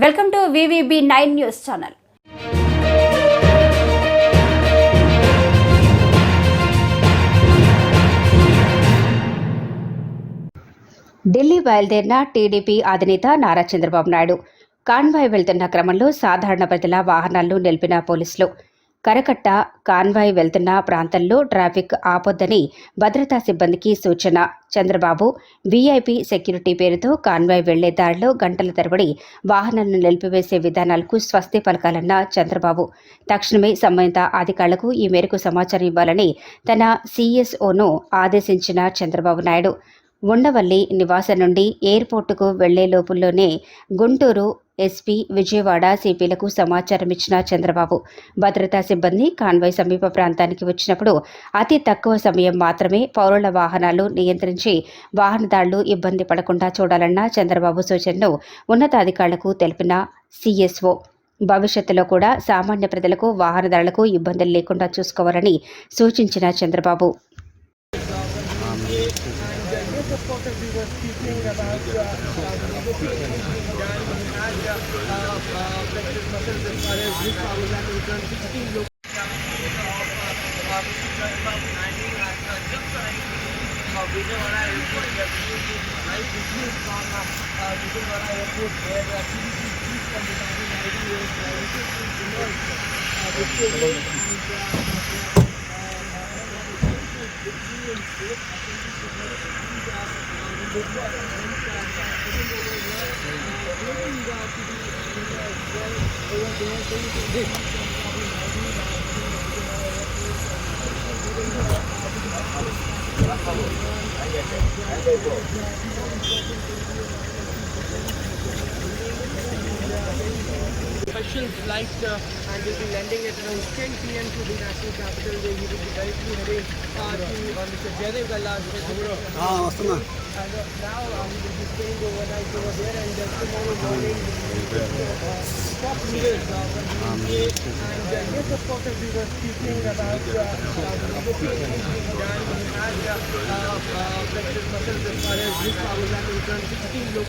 Welcome to VVB9 news channel. Delhi బయలుదేరిన TDP అధినేత Nara Chandrababu Naidu convoy వెళ్తున్న క్రమంలో సాధారణ ప్రజల వాహనాలను నిలిపిన పోలీసులు. కరకట్ట కాన్వాయ్ వెళ్తున్న ప్రాంతంలో ట్రాఫిక్ ఆపొద్దని భద్రతా సిబ్బందికి సూచన. చంద్రబాబు వీఐపీ సెక్యూరిటీ పేరుతో కాన్వాయ్ వెళ్లే దారిలో గంటల తరబడి వాహనాలను నిలిపివేసే విధానాలకు స్వస్తి పలకాలన్న చంద్రబాబు తక్షణమే సంబంధిత అధికారులకు ఈ మేరకు సమాచారం ఇవ్వాలని తన సీఎస్ఓను ఆదేశించిన చంద్రబాబు నాయుడు ఉండవల్లి నివాసం నుండి ఎయిర్పోర్టుకు వెళ్లే లోపుల్లోనే గుంటూరు ఎస్పీ, విజయవాడ సిపిలకు సమాచారం ఇచ్చిన చంద్రబాబు భద్రతా సిబ్బంది కాన్వాయ్ సమీప ప్రాంతానికి వచ్చినప్పుడు అతి తక్కువ సమయం మాత్రమే పౌరుల వాహనాలు నియంత్రించి వాహనదారులు ఇబ్బంది పడకుండా చూడాలన్న చంద్రబాబు సూచనను ఉన్నతాధికారులకు తెలిపిన సీఎస్ఓ భవిష్యత్తులో కూడా సామాన్య ప్రజలకు వాహనదారులకు ఇబ్బందులు లేకుండా చూసుకోవాలని సూచించిన Chandrababu Of course, as we were speaking about negotiations being done, we had flexed muscles as far as this power is concerned. 16 local Vijayawada Airport, right between from Vijayawada Airport, where the TDP chief from the Tamil Nadu is interested to know special flight and will be landing at around 10 p.m. to the national capital, where he will be directly heading to Mr. Jaidev Galla's residence. And now he will be staying overnight over there, and tomorrow morning top leaders from the UK. And yes, of course, as we were speaking about negotiations being done, we had flexed muscles as far as this power is concerned. 16 local